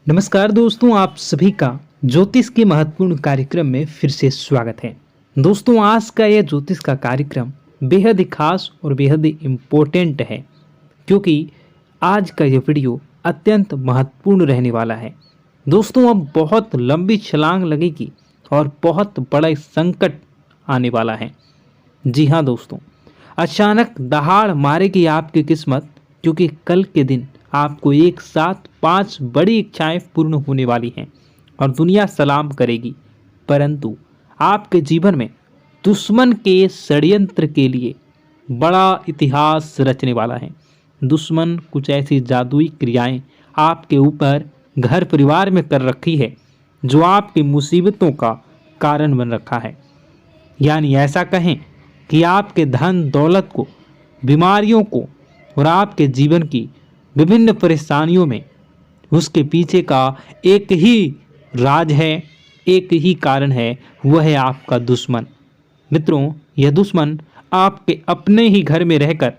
नमस्कार दोस्तों, आप सभी का ज्योतिष के महत्वपूर्ण कार्यक्रम में फिर से स्वागत है। दोस्तों, आज का यह ज्योतिष का कार्यक्रम बेहद ही खास और बेहद ही इम्पोर्टेंट है, क्योंकि आज का यह वीडियो अत्यंत महत्वपूर्ण रहने वाला है। दोस्तों, अब बहुत लंबी छलांग लगेगी और बहुत बड़ा संकट आने वाला है। जी हाँ दोस्तों, अचानक दहाड़ मारेगी आपकी किस्मत, क्योंकि कल के दिन आपको एक साथ 5 बड़ी इच्छाएं पूर्ण होने वाली हैं और दुनिया सलाम करेगी। परंतु आपके जीवन में दुश्मन के षड्यंत्र के लिए बड़ा इतिहास रचने वाला है। दुश्मन कुछ ऐसी जादुई क्रियाएं आपके ऊपर घर परिवार में कर रखी है, जो आपकी मुसीबतों का कारण बन रखा है। यानी ऐसा कहें कि आपके धन दौलत को, बीमारियों को और आपके जीवन की विभिन्न परेशानियों में उसके पीछे का एक ही राज है, एक ही कारण है, वह है आपका दुश्मन। मित्रों, यह दुश्मन आपके अपने ही घर में रहकर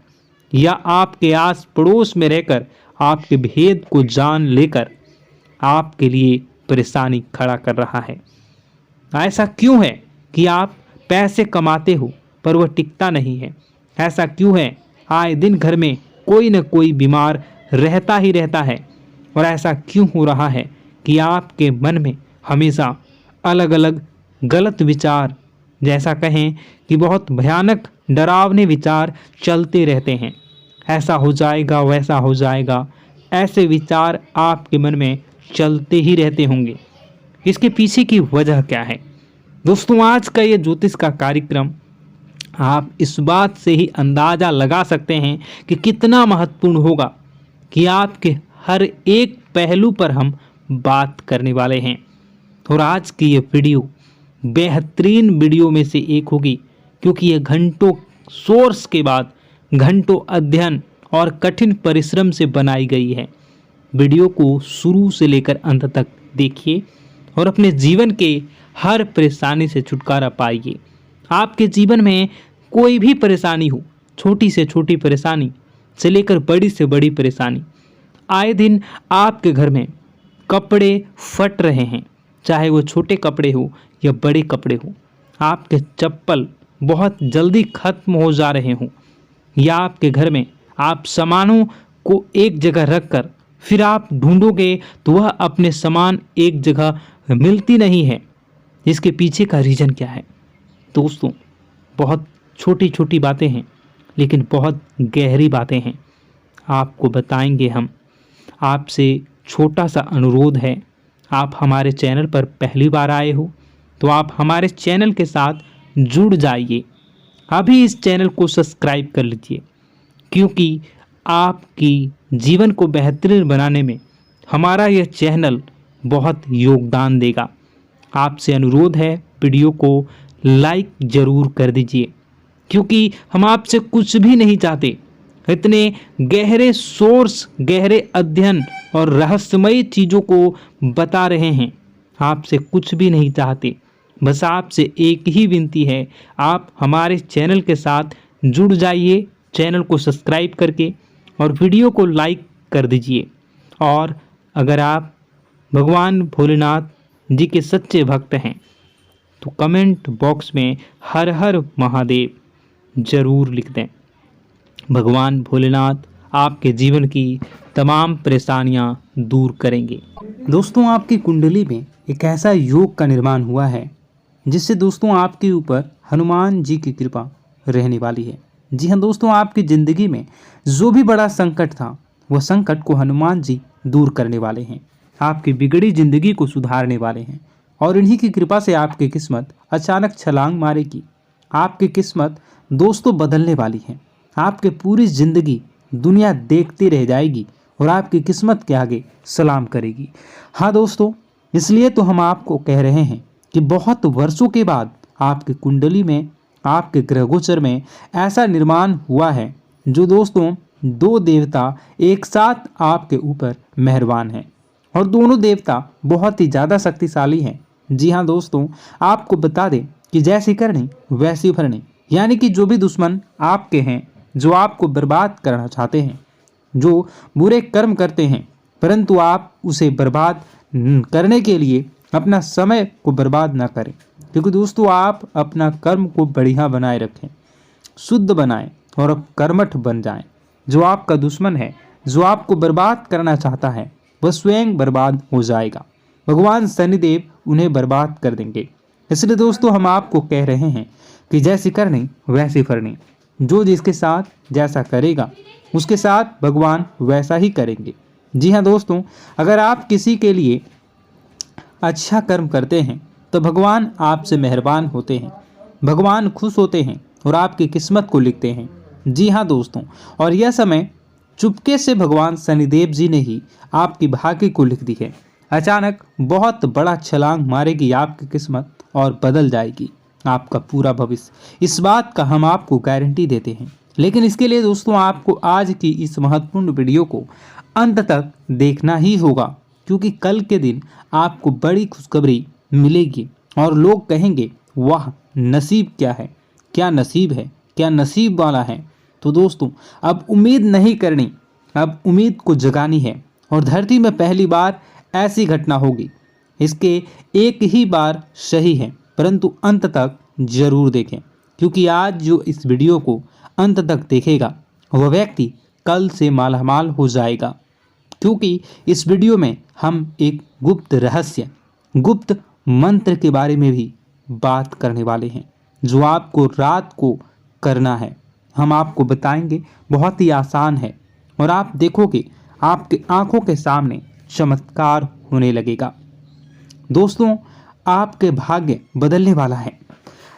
या आपके आस पड़ोस में रहकर आपके भेद को जान लेकर आपके लिए परेशानी खड़ा कर रहा है। ऐसा क्यों है कि आप पैसे कमाते हो पर वह टिकता नहीं है? ऐसा क्यों है आए दिन घर में कोई न कोई बीमार रहता ही रहता है? और ऐसा क्यों हो रहा है कि आपके मन में हमेशा अलग अलग गलत विचार, जैसा कहें कि बहुत भयानक डरावने विचार चलते रहते हैं? ऐसा हो जाएगा, वैसा हो जाएगा, ऐसे विचार आपके मन में चलते ही रहते होंगे। इसके पीछे की वजह क्या है? दोस्तों, आज का ये ज्योतिष का कार्यक्रम आप इस बात से ही अंदाज़ा लगा सकते हैं कि कितना महत्वपूर्ण होगा, कि आपके हर एक पहलू पर हम बात करने वाले हैं। और आज की ये वीडियो बेहतरीन वीडियो में से एक होगी, क्योंकि ये घंटों सोर्स के बाद घंटों अध्ययन और कठिन परिश्रम से बनाई गई है। वीडियो को शुरू से लेकर अंत तक देखिए और अपने जीवन के हर परेशानी से छुटकारा पाइए। आपके जीवन में कोई भी परेशानी हो, छोटी से छोटी परेशानी से लेकर बड़ी से बड़ी परेशानी, आए दिन आपके घर में कपड़े फट रहे हैं, चाहे वो छोटे कपड़े हो या बड़े कपड़े हो। आपके चप्पल बहुत जल्दी खत्म हो जा रहे हों, या आपके घर में आप सामानों को एक जगह रखकर फिर आप ढूंढोगे तो वह अपने सामान एक जगह मिलती नहीं है। इसके पीछे का रीज़न क्या है? दोस्तों, बहुत छोटी छोटी बातें हैं, लेकिन बहुत गहरी बातें हैं। आपको बताएंगे हम। आपसे छोटा सा अनुरोध है, आप हमारे चैनल पर पहली बार आए हो तो आप हमारे चैनल के साथ जुड़ जाइए। अभी इस चैनल को सब्सक्राइब कर लीजिए, क्योंकि आपकी जीवन को बेहतरीन बनाने में हमारा यह चैनल बहुत योगदान देगा। आपसे अनुरोध है, वीडियो को लाइक ज़रूर कर दीजिए, क्योंकि हम आपसे कुछ भी नहीं चाहते। इतने गहरे सोर्स, गहरे अध्ययन और रहस्यमय चीज़ों को बता रहे हैं, आपसे कुछ भी नहीं चाहते। बस आपसे एक ही विनती है, आप हमारे चैनल के साथ जुड़ जाइए, चैनल को सब्सक्राइब करके, और वीडियो को लाइक कर दीजिए। और अगर आप भगवान भोलेनाथ जी के सच्चे भक्त हैं तो कमेंट बॉक्स में हर हर महादेव ज़रूर लिख दें। भगवान भोलेनाथ आपके जीवन की तमाम परेशानियां दूर करेंगे। दोस्तों, आपकी कुंडली में एक ऐसा योग का निर्माण हुआ है, जिससे दोस्तों आपके ऊपर हनुमान जी की कृपा रहने वाली है। जी हाँ दोस्तों, आपकी ज़िंदगी में जो भी बड़ा संकट था, वह संकट को हनुमान जी दूर करने वाले हैं, आपकी बिगड़ी ज़िंदगी को सुधारने वाले हैं। और इन्हीं की कृपा से आपकी किस्मत अचानक छलांग मारेगी। आपकी किस्मत दोस्तों बदलने वाली है। आपके पूरी ज़िंदगी दुनिया देखती रह जाएगी और आपकी किस्मत के आगे सलाम करेगी। हाँ दोस्तों, इसलिए तो हम आपको कह रहे हैं कि बहुत वर्षों के बाद आपकी कुंडली में, आपके ग्रहगोचर में ऐसा निर्माण हुआ है, जो दोस्तों 2 देवता एक साथ आपके ऊपर मेहरबान हैं, और दोनों देवता बहुत ही ज़्यादा शक्तिशाली हैं। जी हाँ दोस्तों, आपको बता दें कि जैसी करनी वैसी भरनी, यानी कि जो भी दुश्मन आपके हैं, जो आपको बर्बाद करना चाहते हैं, जो बुरे कर्म करते हैं, परंतु आप उसे बर्बाद करने के लिए अपना समय को बर्बाद ना करें, क्योंकि दोस्तों आप अपना कर्म को बढ़िया बनाए रखें, शुद्ध बनाएं और अब कर्मठ बन जाएं। जो आपका दुश्मन है, जो आपको बर्बाद करना चाहता है, वह स्वयं बर्बाद हो जाएगा। भगवान शनिदेव उन्हें बर्बाद कर देंगे। इसलिए दोस्तों हम आपको कह रहे हैं कि जैसी करनी वैसी फरनी। जो जिसके साथ जैसा करेगा उसके साथ भगवान वैसा ही करेंगे। जी हाँ दोस्तों, अगर आप किसी के लिए अच्छा कर्म करते हैं तो भगवान आपसे मेहरबान होते हैं, भगवान खुश होते हैं और आपकी किस्मत को लिखते हैं। जी हाँ दोस्तों, और यह समय चुपके से भगवान शनिदेव जी ने ही आपकी भाग्य को लिख दी है। अचानक बहुत बड़ा छलांग मारेगी आपकी किस्मत और बदल जाएगी आपका पूरा भविष्य। इस बात का हम आपको गारंटी देते हैं। लेकिन इसके लिए दोस्तों आपको आज की इस महत्वपूर्ण वीडियो को अंत तक देखना ही होगा, क्योंकि कल के दिन आपको बड़ी खुशखबरी मिलेगी और लोग कहेंगे वाह नसीब क्या है, क्या नसीब है, क्या नसीब वाला है। तो दोस्तों अब उम्मीद नहीं करनी, अब उम्मीद को जगानी है। और धरती में पहली बार ऐसी घटना होगी। इसके एक ही बार सही है, परंतु अंत तक जरूर देखें, क्योंकि आज जो इस वीडियो को अंत तक देखेगा वह व्यक्ति कल से मालामाल हो जाएगा। क्योंकि इस वीडियो में हम एक गुप्त रहस्य, गुप्त मंत्र के बारे में भी बात करने वाले हैं, जो आपको रात को करना है। हम आपको बताएंगे, बहुत ही आसान है और आप देखोगे आपके आंखों के सामने चमत्कार होने लगेगा। दोस्तों आपके भाग्य बदलने वाला है।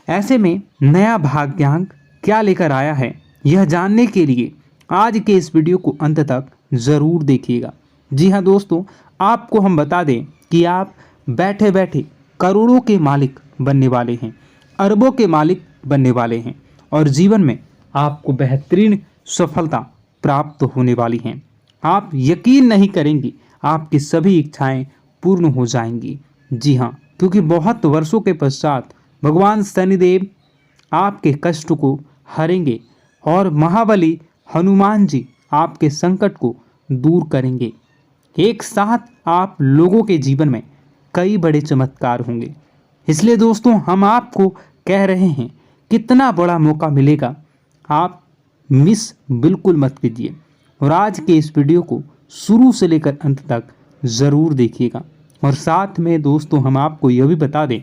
ऐसे में नया भाग्यांक क्या लेकर आया है, यह जानने के लिए आज के इस वीडियो को अंत तक ज़रूर देखिएगा। जी हाँ दोस्तों, आपको हम बता दें कि आप बैठे बैठे करोड़ों के मालिक बनने वाले हैं, अरबों के मालिक बनने वाले हैं और जीवन में आपको बेहतरीन सफलता प्राप्त होने वाली हैं। आप यकीन नहीं करेंगे, आपकी सभी इच्छाएं पूर्ण हो जाएंगी। जी हाँ, क्योंकि बहुत वर्षों के पश्चात भगवान शनिदेव आपके कष्ट को हरेंगे और महाबली हनुमान जी आपके संकट को दूर करेंगे। एक साथ आप लोगों के जीवन में कई बड़े चमत्कार होंगे। इसलिए दोस्तों हम आपको कह रहे हैं, कितना बड़ा मौका मिलेगा, आप मिस बिल्कुल मत कीजिए और आज के इस वीडियो को शुरू से लेकर अंत तक ज़रूर देखिएगा। और साथ में दोस्तों हम आपको यह भी बता दें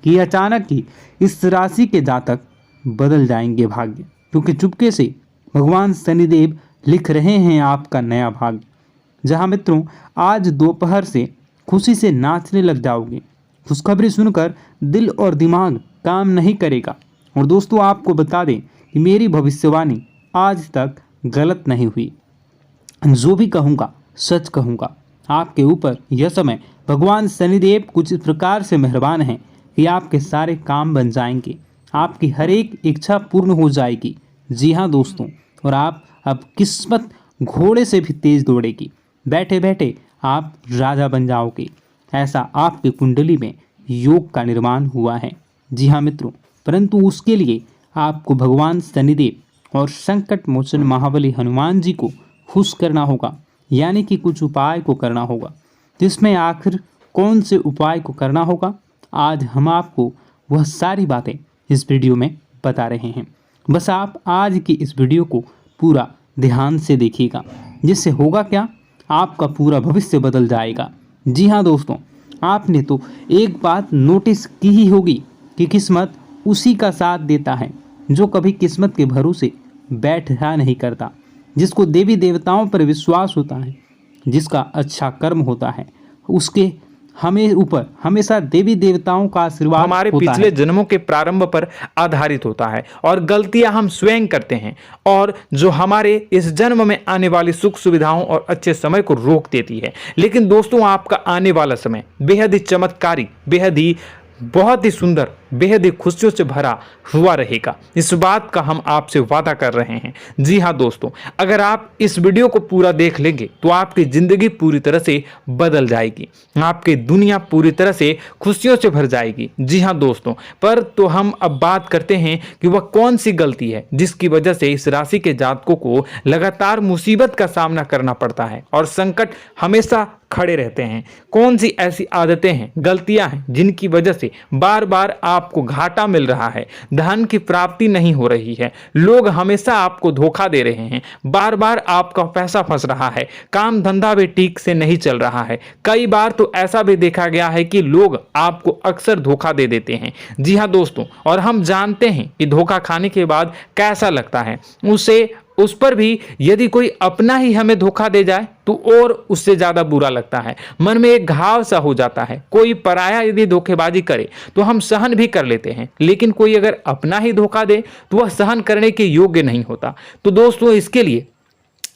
कि अचानक ही इस राशि के जातक बदल जाएंगे भाग्य, क्योंकि चुपके से भगवान शनिदेव लिख रहे हैं आपका नया भाग्य। जहां मित्रों आज दोपहर से खुशी से नाचने लग जाओगे। खुशखबरी सुनकर दिल और दिमाग काम नहीं करेगा। और दोस्तों आपको बता दें कि मेरी भविष्यवाणी आज तक गलत नहीं हुई। जो भी कहूँगा सच कहूँगा। आपके ऊपर यह समय भगवान शनिदेव कुछ इस प्रकार से मेहरबान हैं कि आपके सारे काम बन जाएंगे, आपकी हर एक इच्छा पूर्ण हो जाएगी। जी हाँ दोस्तों, और आप अब किस्मत घोड़े से भी तेज दौड़ेगी। बैठे बैठे आप राजा बन जाओगे, ऐसा आपकी कुंडली में योग का निर्माण हुआ है। जी हाँ मित्रों, परंतु उसके लिए आपको भगवान शनिदेव और संकट मोचन महाबली हनुमान जी को खुश करना होगा, यानी कि कुछ उपाय को करना होगा। तो इसमें आखिर कौन से उपाय को करना होगा, आज हम आपको वह सारी बातें इस वीडियो में बता रहे हैं। बस आप आज की इस वीडियो को पूरा ध्यान से देखिएगा, जिससे होगा क्या, आपका पूरा भविष्य बदल जाएगा। जी हाँ दोस्तों, आपने तो एक बात नोटिस की ही होगी कि किस्मत उसी का साथ देता है जो कभी किस्मत के भरोसे बैठा नहीं करता, जिसको देवी देवताओं पर विश्वास होता है, जिसका अच्छा कर्म होता है, उसके हमें ऊपर हमेशा देवी देवताओं का आशीर्वाद हमारे पिछले जन्मों के प्रारंभ पर आधारित होता है और गलतियां हम स्वयं करते हैं, और जो हमारे इस जन्म में आने वाली सुख सुविधाओं और अच्छे समय को रोक देती है। लेकिन दोस्तों आपका आने वाला समय बेहद ही चमत्कारी, बेहद ही बहुत ही सुंदर, बेहद ही खुशियों से भरा हुआ रहेगा। इस बात का हम आपसे वादा कर रहे हैं। जी हाँ दोस्तों, अगर आप इस वीडियो को पूरा देख लेंगे तो आपकी ज़िंदगी पूरी तरह से बदल जाएगी, आपकी दुनिया पूरी तरह से खुशियों से भर जाएगी। जी हाँ दोस्तों, पर तो हम अब बात करते हैं कि वह कौन सी गलती है जिसकी वजह से इस राशि के जातकों को लगातार मुसीबत का सामना करना पड़ता है और संकट हमेशा खड़े रहते हैं। कौन सी ऐसी आदतें हैं, गलतियां हैं जिनकी वजह से बार बार आपको घाटा मिल रहा है, धन की प्राप्ति नहीं हो रही है, लोग हमेशा आपको धोखा दे रहे हैं, बार बार आपका पैसा फंस रहा है, काम धंधा भी ठीक से नहीं चल रहा है। कई बार तो ऐसा भी देखा गया है कि लोग आपको अक्सर धोखा दे देते हैं। जी हाँ दोस्तों, और हम जानते हैं कि धोखा खाने के बाद कैसा लगता है। उस पर भी यदि कोई अपना ही हमें धोखा दे जाए तो और उससे ज्यादा बुरा लगता है, मन में एक घाव सा हो जाता है। कोई पराया यदि धोखेबाजी करे तो हम सहन भी कर लेते हैं, लेकिन कोई अगर अपना ही धोखा दे तो वह सहन करने के योग्य नहीं होता। तो दोस्तों, इसके लिए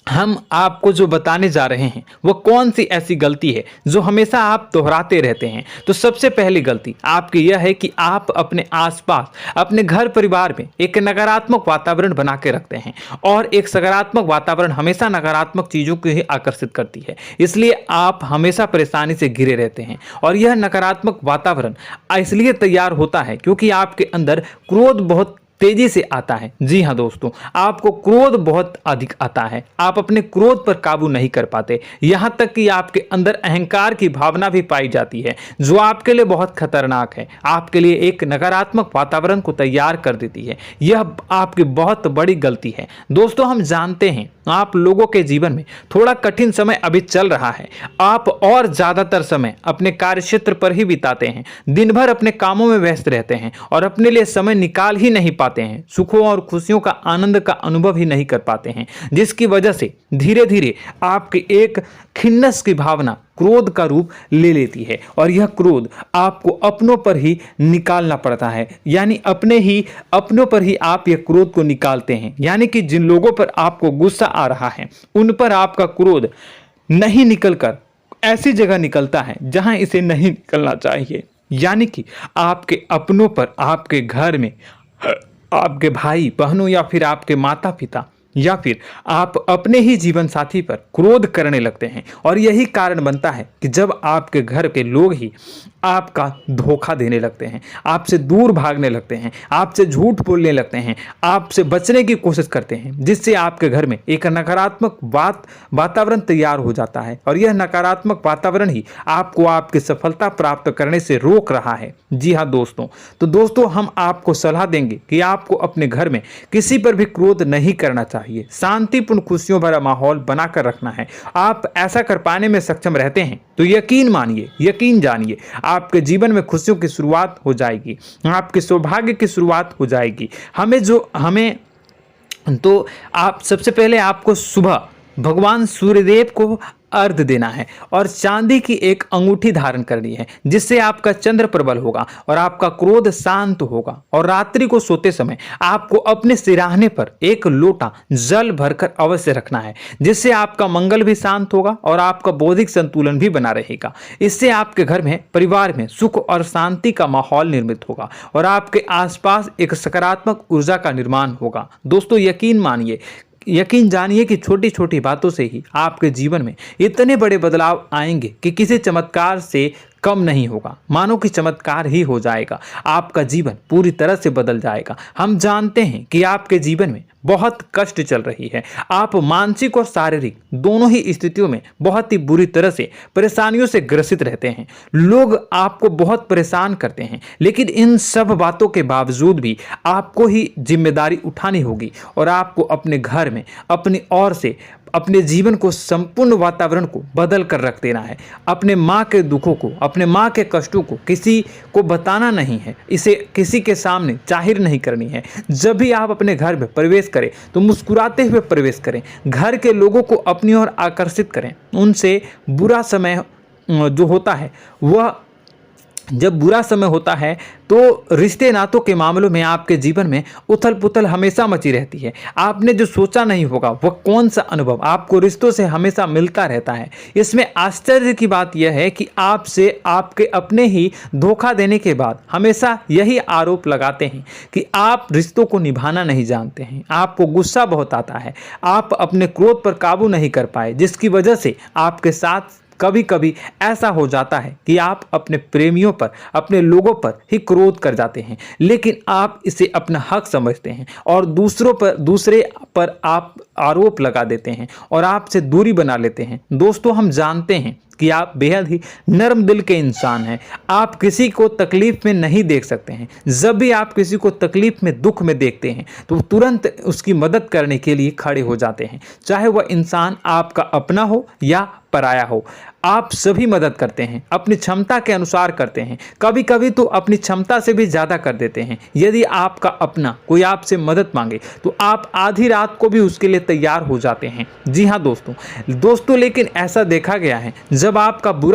हम आपको जो बताने जा रहे हैं वो कौन सी ऐसी गलती है जो हमेशा आप दोहराते रहते हैं। तो सबसे पहली गलती आपकी यह है कि आप अपने आसपास, अपने घर परिवार में एक नकारात्मक वातावरण बना के रखते हैं, और एक सकारात्मक वातावरण हमेशा नकारात्मक चीज़ों को ही आकर्षित करती है। इसलिए आप हमेशा परेशानी से घिरे रहते हैं, और यह नकारात्मक वातावरण इसलिए तैयार होता है क्योंकि आपके अंदर क्रोध बहुत तेजी से आता है। जी हाँ दोस्तों, आपको क्रोध बहुत अधिक आता है, आप अपने क्रोध पर काबू नहीं कर पाते, यहाँ तक कि आपके अंदर अहंकार की भावना भी पाई जाती है जो आपके लिए बहुत खतरनाक है, आपके लिए एक नकारात्मक वातावरण को तैयार कर देती है। यह आपकी बहुत बड़ी गलती है। दोस्तों, हम जानते हैं आप लोगों के जीवन में थोड़ा कठिन समय अभी चल रहा है, आप और ज़्यादातर समय अपने कार्यक्षेत्र पर ही बिताते हैं, दिन भर अपने कामों में व्यस्त रहते हैं और अपने लिए समय निकाल ही नहीं पाते हैं, सुखों और खुशियों का आनंद का अनुभव ही नहीं कर पाते हैं, जिसकी वजह से धीरे धीरे आपकी एक खिन्नस की भावना क्रोध का रूप ले लेती है, और यह क्रोध आपको अपनों पर ही निकालना पड़ता है। यानी अपनों पर ही आप यह क्रोध को निकालते हैं। यानी कि जिन लोगों पर आपको गुस्सा आ रहा है उन पर आपका क्रोध नहीं निकलकर ऐसी जगह निकलता है जहां इसे नहीं निकलना चाहिए। यानी कि आपके अपनों पर, आपके घर में आपके भाई बहनों या फिर आपके माता पिता या फिर आप अपने ही जीवन साथी पर क्रोध करने लगते हैं, और यही कारण बनता है कि जब आपके घर के लोग ही आपका धोखा देने लगते हैं, आपसे दूर भागने लगते हैं, आपसे झूठ बोलने लगते हैं, आपसे बचने की कोशिश करते हैं, जिससे आपके घर में एक नकारात्मक वातावरण तैयार हो जाता है, और यह नकारात्मक वातावरण ही आपको आपकी सफलता प्राप्त करने से रोक रहा है। जी हाँ दोस्तों, तो दोस्तों, हम आपको सलाह देंगे कि आपको अपने घर में किसी पर भी क्रोध नहीं करना चाहिए, शांतिपूर्ण खुशियों भरा माहौल बनाकर रखना है। आप ऐसा कर पाने में सक्षम रहते हैं तो यकीन मानिए, यकीन जानिए, आपके जीवन में खुशियों की शुरुआत हो जाएगी, आपके सौभाग्य की शुरुआत हो जाएगी। तो आप सबसे पहले आपको सुबह भगवान सूर्यदेव को अर्घ देना है और चांदी की एक अंगूठी धारण करनी है, जिससे आपका चंद्र प्रबल होगा और आपका क्रोध शांत होगा। और रात्रि को सोते समय आपको अपने सिराहने पर एक लोटा जल भरकर अवश्य रखना है, जिससे आपका मंगल भी शांत होगा और आपका बौद्धिक संतुलन भी बना रहेगा। इससे आपके घर में, परिवार में सुख और शांति का माहौल निर्मित होगा और आपके आसपास एक सकारात्मक ऊर्जा का निर्माण होगा। दोस्तों, यकीन जानिए कि छोटी छोटी बातों से ही आपके जीवन में इतने बड़े बदलाव आएंगे कि किसी चमत्कार से कम नहीं होगा, मानो कि चमत्कार ही हो जाएगा। आपका जीवन पूरी तरह से बदल जाएगा। हम जानते हैं कि आपके जीवन में बहुत कष्ट चल रही है, आप मानसिक और शारीरिक दोनों ही स्थितियों में बहुत ही बुरी तरह से परेशानियों से ग्रसित रहते हैं। लोग आपको बहुत परेशान करते हैं, लेकिन इन सब बातों के बावजूद भी आपको ही जिम्मेदारी उठानी होगी और आपको अपने घर में अपनी ओर से अपने जीवन को, संपूर्ण वातावरण को बदल कर रख देना है। अपने माँ के दुखों को, अपने माँ के कष्टों को किसी को बताना नहीं है, इसे किसी के सामने जाहिर नहीं करनी है। जब भी आप अपने घर में प्रवेश करें तो मुस्कुराते हुए प्रवेश करें, घर के लोगों को अपनी ओर आकर्षित करें, उनसे बुरा समय जो होता है वह जब बुरा समय होता है तो रिश्ते नातों के मामलों में आपके जीवन में उथल पुथल हमेशा मची रहती है। आपने जो सोचा नहीं होगा वह कौन सा अनुभव आपको रिश्तों से हमेशा मिलता रहता है। इसमें आश्चर्य की बात यह है कि आपसे आपके अपने ही धोखा देने के बाद हमेशा यही आरोप लगाते हैं कि आप रिश्तों को निभाना नहीं जानते हैं, आपको गुस्सा बहुत आता है, आप अपने क्रोध पर काबू नहीं कर पाए, जिसकी वजह से आपके साथ कभी कभी ऐसा हो जाता है कि आप अपने प्रेमियों पर, अपने लोगों पर ही क्रोध कर जाते हैं, लेकिन आप इसे अपना हक समझते हैं और दूसरे पर आप आरोप लगा देते हैं और आपसे दूरी बना लेते हैं। दोस्तों, हम जानते हैं कि आप बेहद ही नर्म दिल के इंसान हैं। आप किसी को तकलीफ में नहीं देख सकते हैं। जब भी आप किसी को तकलीफ में, दुख में देखते हैं तो तुरंत उसकी मदद करने के लिए खड़े हो जाते हैं, चाहे वह इंसान आपका अपना हो या पराया हो। आप सभी मदद करते हैं, अपनी क्षमता के अनुसार करते हैं, कभी कभी तो अपनी क्षमता से भी ज़्यादा कर देते हैं। यदि आपका अपना कोई आपसे मदद मांगे तो आप आधी रात को भी उसके लिए तैयार हो जाते हैं। जी हाँ दोस्तों, लेकिन ऐसा देखा गया है जब आपका बुरा